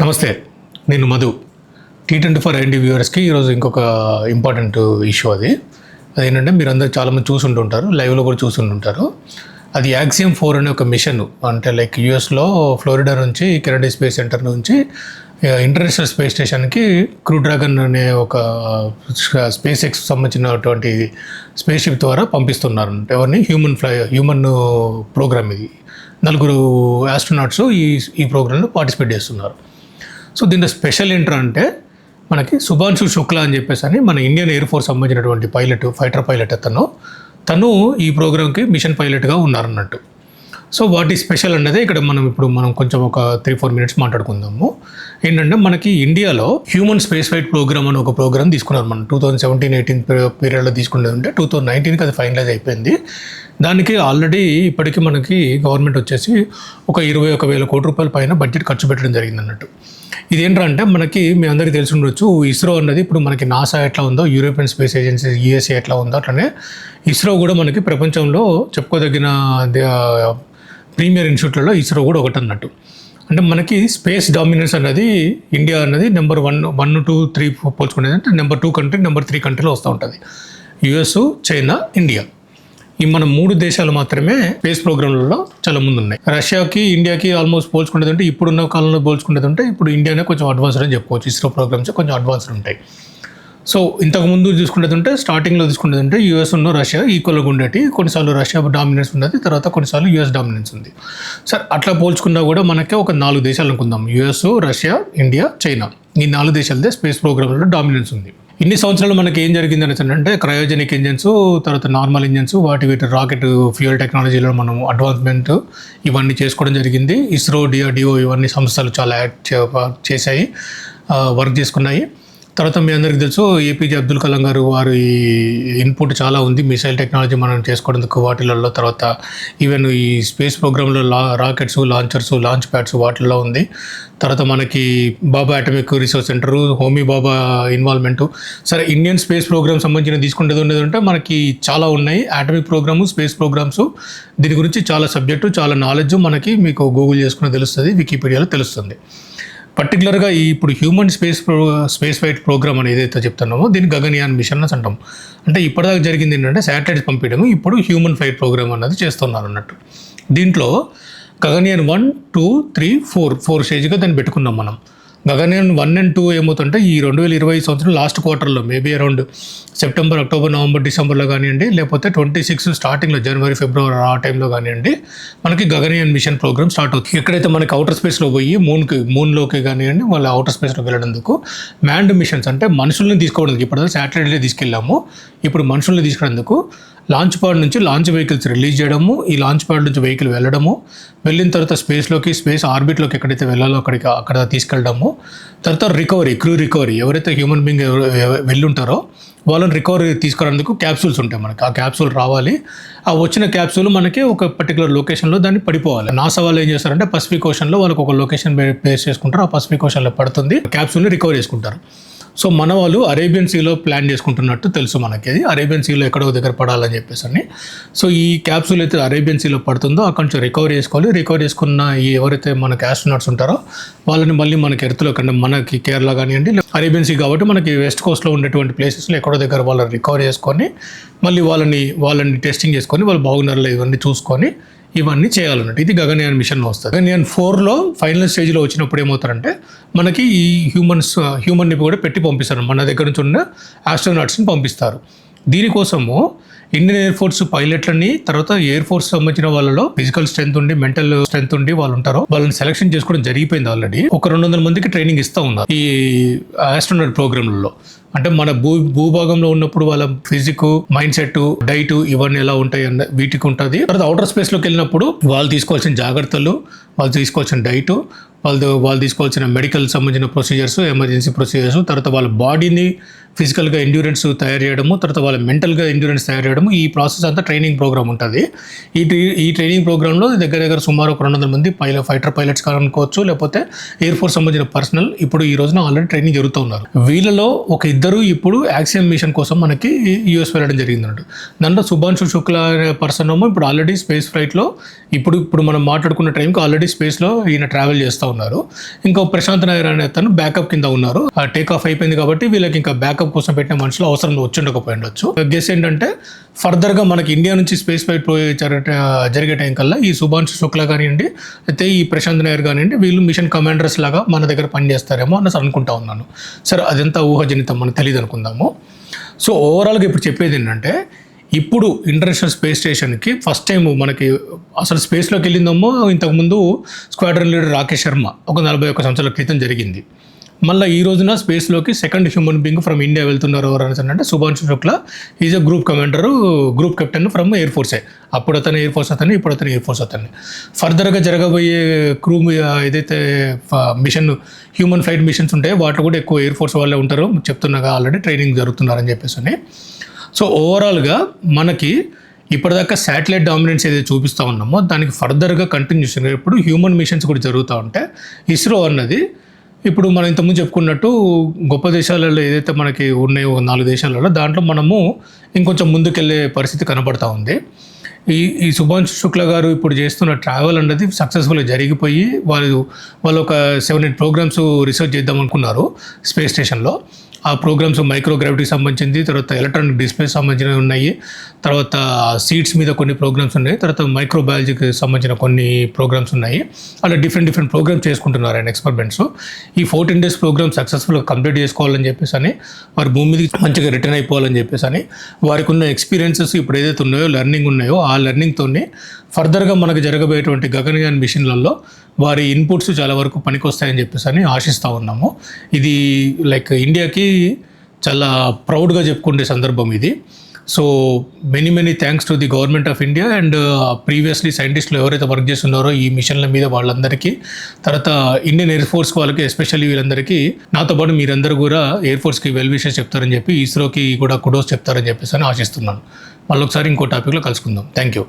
నమస్తే, నేను Madhu. T24 IND వ్యూవర్స్కి ఈరోజు ఇంకొక ఇంపార్టెంట్ ఇష్యూ అదేంటంటే మీరు అందరూ చాలామంది చూసుంటుంటారు, లైవ్లో కూడా చూసుంటుంటారు. అది యాక్సియం 4 అనే ఒక మిషన్, అంటే లైక్ యూఎస్లో ఫ్లోరిడా నుంచి కెనడీ స్పేస్ సెంటర్ నుంచి ఇంటర్నేషనల్ స్పేస్ స్టేషన్కి క్రూ డ్రాగన్ అనే ఒక స్పేస్ ఎక్స్ సంబంధించినటువంటి స్పేస్ షిప్ ద్వారా పంపిస్తున్నారు. ఎవరిని హ్యూమన్ ప్రోగ్రామ్. ఇది 4 ఆస్ట్రోనాట్స్ ఈ ప్రోగ్రాంలో పార్టిసిపేట్ చేస్తున్నారు. సో దీంట్లో స్పెషల్ ఏంట్రా అంటే మనకి శుభాంశు శుక్లా అని చెప్పేసి అని మన ఇండియన్ ఎయిర్ ఫోర్స్ సంబంధించినటువంటి ఫైటర్ పైలట్ తను ఈ ప్రోగ్రామ్కి మిషన్ పైలట్గా ఉన్నారన్నట్టు. సో వాట్ ఈ స్పెషల్ అనేది ఇక్కడ మనం కొంచెం ఒక 3-4 మినిట్స్ మాట్లాడుకుందాము. ఏంటంటే మనకి ఇండియాలో హ్యూమన్ స్పేస్ ఫ్లైట్ ప్రోగ్రామ్ అని ఒక ప్రోగ్రామ్ తీసుకున్నారు. మనం 2017-18 పీరియడ్లో తీసుకునేది ఉంటే 2019కి అది ఫైనలైజ్ అయిపోయింది. దానికి ఆల్రెడీ ఇప్పటికీ మనకి గవర్నమెంట్ వచ్చేసి ఒక 21,000 కోట్ల రూపాయల పైన బడ్జెట్ ఖర్చు పెట్టడం జరిగింది అన్నట్టు. ఇదేంటంటే మనకి మీ అందరికీ తెలిసి ఉండొచ్చు, ఇస్రో అన్నది ఇప్పుడు మనకి నాసా ఎట్లా ఉందో, యూరోపియన్ స్పేస్ ఏజెన్సీ యూఎస్ఏ ఎట్లా ఉందో అట్లనే ఇస్రో కూడా మనకి ప్రపంచంలో చెప్పుకోదగిన ప్రీమియర్ ఇన్స్టిట్యూట్లలో ఇస్రో కూడా ఒకటి అన్నట్టు. అంటే మనకి స్పేస్ డామినెన్స్ అన్నది ఇండియా అన్నది నెంబర్ 1, 2, 3 పోల్చుకునేది అంటే నెంబర్ 2 కంట్రీ, నెంబర్ 3 కంట్రీలో వస్తూ ఉంటుంది. యుఎస్, చైనా, ఇండియా, ఈ మన 3 దేశాలు మాత్రమే స్పేస్ ప్రోగ్రాంలలో చాలా ముందు ఉన్నాయి. రష్యాకి, ఇండియాకి ఆల్మోస్ట్ పోల్చుకునేది ఉంటే, ఇప్పుడున్న కాలంలో పోల్చుకునేది ఉంటే ఇప్పుడు ఇండియానే కొంచెం అడ్వాన్స్డ్ అని చెప్పుకోవచ్చు. ఇస్రో ప్రోగ్రామ్స్ కొంచెం అడ్వాన్స్డ్ ఉంటాయి. సో ఇంతకు ముందు చూసుకునేది ఉంటే, స్టార్టింగ్లో తీసుకునేది ఉంటే యుఎస్ ఉన్న రష్యా ఈక్వల్గా ఉండేటి. కొన్నిసార్లు రష్యా డామినెన్స్ ఉన్నది, తర్వాత కొన్నిసార్లు యుఎస్ డామినెన్స్ ఉంది. సరే అట్లా పోల్చుకున్నా కూడా మనకే ఒక 4 దేశాలు అనుకుందాం. యుఎస్, రష్యా, ఇండియా, చైనా, ఈ 4 దేశాలదే స్పేస్ ప్రోగ్రాంలో డామినెన్స్ ఉంది. ఇన్ని సంవత్సరాలు మనకి ఏం జరిగింది అంటే క్రయోజెనిక్ ఇంజన్స్, తర్వాత నార్మల్ ఇంజన్స్, వీటి రాకెట్ ఫ్యూయల్ టెక్నాలజీలో మనం అడ్వాన్స్మెంట్ ఇవన్నీ చేసుకోవడం జరిగింది. ఇస్రో, డిఆర్డిఓ ఇవన్నీ సంస్థలు చాలా చేశాయి, వర్క్ చేసుకున్నాయి. తర్వాత మీ అందరికీ తెలుసు ఏపీజే అబ్దుల్ కలాం గారు వారి ఇన్పుట్ చాలా ఉంది మిసైల్ టెక్నాలజీ మనం చేసుకోవడానికి వాటిలలో. తర్వాత ఈవెన్ ఈ స్పేస్ ప్రోగ్రాంలో రాకెట్స్, లాంచర్స్, లాంచ్ ప్యాడ్స్ వాటిల్లో ఉంది. తర్వాత మనకి బాబా అటామిక్ రీసెర్చ్ సెంటర్, హోమీ బాబా ఇన్వాల్వ్మెంటు. సరే ఇండియన్ స్పేస్ ప్రోగ్రామ్ సంబంధించిన తీసుకునేది ఉండేది అంటే మనకి చాలా ఉన్నాయి. అటామిక్ ప్రోగ్రాము, స్పేస్ ప్రోగ్రామ్స్, దీని గురించి చాలా సబ్జెక్టు, చాలా నాలెడ్జ్ మనకి మీకు గూగుల్ చేసుకుని తెలుస్తుంది, వికీపీడియాలో తెలుస్తుంది. పర్టికులర్గా ఇప్పుడు హ్యూమన్ స్పేస్ ఫ్లైట్ ప్రోగ్రామ్ అని ఏదైతే చెప్తున్నామో దీన్ని గగన్యాన్ మిషన్ అని అంటాం. అంటే ఇప్పటిదాకా జరిగింది ఏంటంటే శాటిలైట్స్ పంపించడం, ఇప్పుడు హ్యూమన్ ఫ్లైట్ ప్రోగ్రామ్ అన్నది చేస్తున్నారు అన్నట్టు. దీంట్లో గగన్యాన్ 1, 2, 3, 4 స్టేజ్గా దాన్ని పెట్టుకున్నాం మనం. గగన్యాన్ 1 and 2 ఏమవుతుంటే ఈ 2020 సంవత్సరం లాస్ట్ క్వార్టర్లో, maybe around September, October, November, డిసెంబర్లో కానివ్వండి, లేకపోతే 26 స్టార్టింగ్లో జనవరి, ఫిబ్రవరి ఆ టైంలో కానివ్వండి, మనకి గగన్యాన్ మిషన్ ప్రోగ్రామ్ స్టార్ట్ అవుతుంది. ఎక్కడైతే మనకి అవుటర్ స్పేస్లో పోయి మూన్లోకి కానివ్వండి, వాళ్ళ అవుటర్ స్పేస్లోకి వెళ్ళడానికి మ్యాన్డ్ మిషన్స్, అంటే మనుషుల్ని తీసుకోవడానికి, ఇప్పుడు శాటిలైట్లే తీసుకెళ్ళాము, ఇప్పుడు మనుషుల్ని తీసుకునేందుకు లాంచ్ ప్యాడ్ నుంచి లాంచ్ వెహికల్స్ రిలీజ్ చేయడము, ఈ లాంచ్ ప్యాడ్ నుంచి వెహికల్ వెళ్ళడము, వెళ్ళిన తర్వాత స్పేస్ ఆర్బిట్లోకి ఎక్కడైతే వెళ్ళాలో అక్కడ తీసుకెళ్ళడము, తర్వాత క్రూ రికవరీ, ఎవరైతే హ్యూమన్ బీయింగ్ వెళ్ళుంటారో వాళ్ళని రికవరీ తీసుకురావడానికి క్యాప్సూల్స్ ఉంటాయి మనకి. ఆ క్యాప్సూల్ రావాలి, ఆ వచ్చిన క్యాప్సూల్ మనకి ఒక పర్టికులర్ లొకేషన్లో దాన్ని పడిపోవాలి. నాసా వాళ్ళు ఏం చేస్తారంటే పసిఫిక్ ఓషన్లో వాళ్ళకి ఒక లొకేషన్ ప్లేస్ చేసుకుంటారు, ఆ పసిఫిక్ ఓషన్లో పడుతుంది, క్యాప్సూల్ని రికవర్ చేసుకుంటారు. సో మన వాళ్ళు అరేబియన్ సీలో ప్లాన్ చేసుకుంటున్నట్టు తెలుసు మనకి, అది అరేబియన్ సీలో ఎక్కడో దగ్గర పడాలని చెప్పేసి అని. సో ఈ క్యాప్సూల్ అయితే అరేబియన్ సీలో పడుతుందో అక్కడ నుంచి రికవర్ చేసుకోవాలి. రికవర్ చేసుకున్న ఈ ఎవరైతే మనకి ఆస్ట్రోనాట్స్ ఉంటారో వాళ్ళని మళ్ళీ మనకి ఎర్త్లో కంటే మనకి కేరళ కానివ్వండి, అరేబియన్ సీ కాబట్టి మనకి వెస్ట్ కోస్ట్లో ఉండేటువంటి ప్లేసెస్లో ఎక్కడో దగ్గర వాళ్ళని రికవర్ చేసుకొని మళ్ళీ వాళ్ళని టెస్టింగ్ చేసుకొని వాళ్ళు బాగున్నారో ఇవన్నీ చూసుకొని ఇవన్నీ చేయాలన్నట్టు. ఇది గగన్యాన్ మిషన్లో వస్తుంది. గగన్యాన్ 4లో ఫైనల్ స్టేజ్లో వచ్చినప్పుడు ఏమవుతారంటే మనకి ఈ హ్యూమన్ని కూడా పెట్టి పంపిస్తారు, మన దగ్గర నుంచి ఉన్న ఆస్ట్రోనాట్స్ని పంపిస్తారు. దీనికోసము ఇండియన్ ఎయిర్ ఫోర్స్ పైలట్లని, తర్వాత ఎయిర్ ఫోర్స్ సంబంధించిన వాళ్ళలో ఫిజికల్ స్ట్రెంత్ ఉండి, మెంటల్ స్ట్రెంత్ ఉండి వాళ్ళు ఉంటారో వాళ్ళని సెలెక్షన్ చేసుకోవడం జరిగిపోయింది. ఆల్రెడీ ఒక 200 మందికి ట్రైనింగ్ ఇస్తూ ఉన్నారు ఈ ఆస్ట్రోనాట్ ప్రోగ్రాంలలో. అంటే మన భూభాగంలో ఉన్నప్పుడు వాళ్ళ ఫిజిక్, మైండ్ సెట్, డైట్ ఇవన్నీ ఎలా ఉంటాయి అన్న వీటికి ఉంటుంది. తర్వాత అవుటర్ స్పేస్లోకి వెళ్ళినప్పుడు వాళ్ళు తీసుకోవాల్సిన జాగ్రత్తలు, వాళ్ళు తీసుకోవాల్సిన డైట్, వాళ్ళు తీసుకోవాల్సిన మెడికల్ సంబంధించిన ప్రొసీజర్స్, ఎమర్జెన్సీ ప్రొసీజర్స్, తర్వాత వాళ్ళ బాడీని ఫిజికల్గా ఎండ్యూరెన్స్ తయారు చేయడము, తర్వాత వాళ్ళ మెంటల్గా ఎండ్యూరెన్స్ తయారు చేయడం, చేయడము, ఈ ప్రాసెస్ అంతా ట్రైనింగ్ ప్రోగ్రామ్ ఉంటుంది. ఈ ట్రైనింగ్ ప్రోగ్రాంలో దగ్గర సుమారు ఒక 200 మంది ఫైటర్ పైలట్స్ అనుకోవచ్చు, లేకపోతే ఎయిర్ ఫోర్స్ సంబంధించిన పర్సనల్ ఇప్పుడు ఈ రోజున ఆల్రెడీ ట్రైనింగ్ జరుగుతూ ఉన్నారు. వీళ్ళలో ఒక ఇద్దరు ఇప్పుడు యాక్సియం మిషన్ కోసం మనకి యూఎస్ వెళ్ళడం జరిగిందంట. దాంట్లో శుభాంశు శుక్లా అనే పర్సన్ ఏమో ఇప్పుడు ఆల్రెడీ స్పేస్ ఫ్లైట్లో ఇప్పుడు మనం మాట్లాడుకున్న టైంకి ఆల్రెడీ స్పేస్లో ఈయన ట్రావెల్ చేస్తూ ఉన్నారు. ఇంకో ప్రశాంత్ నాయర్ అనే అతను బ్యాకప్ కింద ఉన్నారు. టేక్ ఆఫ్ అయిపోయింది కాబట్టి వీళ్ళకి ఇంకా బ్యాకప్ కోసం పెట్టిన మనుషులు అవసరం వచ్చిండకపోయిండొచ్చు. గెస్ ఏంటంటే ఫర్దర్గా మనకి ఇండియా నుంచి స్పేస్ ఫ్లైట్ జరిగే టైం కల్లా ఈ శుభాంశు శుక్లా కానివ్వండి, అయితే ఈ ప్రశాంత్ నాయర్ కానివ్వండి, వీళ్ళు మిషన్ కమాండర్స్ లాగా మన దగ్గర పనిచేస్తారేమో అని అనుకుంటా ఉన్నాను. సరే, అదంతా ఊహాజనితం, మనకు తెలియదు అనుకుందాము. సో ఓవరాల్గా ఇప్పుడు చెప్పేది ఏంటంటే, ఇప్పుడు ఇంటర్నేషనల్ స్పేస్ స్టేషన్కి ఫస్ట్ టైం మనకి అసలు స్పేస్లోకి వెళ్ళిందేమో ఇంతకుముందు స్క్వాడ్రన్ లీడర్ రాకేష్ శర్మ ఒక 41 సంవత్సరాల క్రితం జరిగింది. మళ్ళీ ఈ రోజున స్పేస్లోకి second human being from India వెళ్తున్నారు. ఎవరు అంటే Shubhanshu Shukla is a group commander, group captain from air ఫోర్సే. అప్పుడు అతను ఎయిర్ ఫోర్స్ అతన్ని, ఇప్పుడు అతను ఎయిర్ ఫోర్స్ అతన్ని. ఫర్దర్గా జరగబోయే క్రూ ఏదైతే మిషన్ హ్యూమన్ ఫ్లైట్ మిషన్స్ ఉంటాయో వాటిలో కూడా ఎక్కువ ఎయిర్ ఫోర్స్ వాళ్ళే ఉంటారు చెప్తున్నాగా, ఆల్రెడీ ట్రైనింగ్ జరుగుతున్నారని చెప్పేసి. సో ఓవరాల్గా మనకి ఇప్పటిదాకా శాటిలైట్ డామినెన్స్ ఏదైతే చూపిస్తూ ఉన్నామో దానికి ఫర్దర్గా కంటిన్యూషన్గా ఇప్పుడు హ్యూమన్ మిషన్స్ కూడా జరుగుతూ ఉంటే ఇస్రో అన్నది ఇప్పుడు మనం ఇంతకుముందు చెప్పుకున్నట్టు గొప్ప దేశాలలో ఏదైతే మనకి ఉన్నాయో 4 దేశాలలో దాంట్లో మనము ఇంకొంచెం ముందుకెళ్ళే పరిస్థితి కనబడతా ఉంది. ఈ శుభాంశు శుక్లా గారు ఇప్పుడు చేస్తున్న ట్రావెల్ అన్నది సక్సెస్ఫుల్గా జరిగిపోయి వాళ్ళు ఒక 7-8 ప్రోగ్రామ్స్ రీసెర్చ్ చేద్దాం అనుకున్నారు స్పేస్ స్టేషన్లో. ఆ ప్రోగ్రామ్స్ మైక్రోగ్రావిటీకి సంబంధించింది, తర్వాత ఎలక్ట్రానిక్ డిస్ప్లే సంబంధించినవి ఉన్నాయి, తర్వాత సీట్స్ మీద కొన్ని ప్రోగ్రామ్స్ ఉన్నాయి, తర్వాత మైక్రోబయాలజీకి సంబంధించిన కొన్ని ప్రోగ్రామ్స్ ఉన్నాయి. అలా డిఫరెంట్ ప్రోగ్రామ్స్ చేసుకుంటున్నారు ఆయన ఎక్స్పెరిమెంట్స్. ఈ 14 days ప్రోగ్రామ్ సక్సెస్ఫుల్గా కంప్లీట్ చేసుకోవాలని చెప్పేసి వారి భూమి మీదకి మంచిగా రిటర్న్ అయిపోవాలని చెప్పేసి వారికి ఉన్న ఎక్స్పీరియన్సెస్ ఇప్పుడు ఏదైతే ఉన్నాయో లెర్నింగ్ ఉన్నాయో ఆ లెర్నింగ్తోనే ఫర్దర్గా మనకు జరగబోయేటువంటి గగనయాన్ మిషన్లలో వారి ఇన్పుట్స్ చాలా వరకు పనికొస్తాయని చెప్పేసి ఆశిస్తూ ఉన్నాము. ఇది లైక్ ఇండియాకి చాలా ప్రౌడ్గా చెప్పుకునే సందర్భం ఇది. So many thanks to the government of India and previously సైంటిస్టులు ఎవరైతే వర్క్ చేస్తున్నారో ఈ మిషన్ల మీద వాళ్ళందరికీ, తర్వాత ఇండియన్ ఎయిర్ ఫోర్స్ వాళ్ళకి ఎస్పెషల్లీ వీళ్ళందరికీ, నాతో పాటు మీరందరూ కూడా ఎయిర్ ఫోర్స్కి వెల్ విషెస్ చెప్తారని చెప్పి, ఇస్రోకి కూడా కుడోస్ చెప్తారని చెప్పేసి ఆశిస్తున్నాను. మళ్ళీ ఒకసారి ఇంకో టాపిక్లో కలుసుకుందాం. Thank you.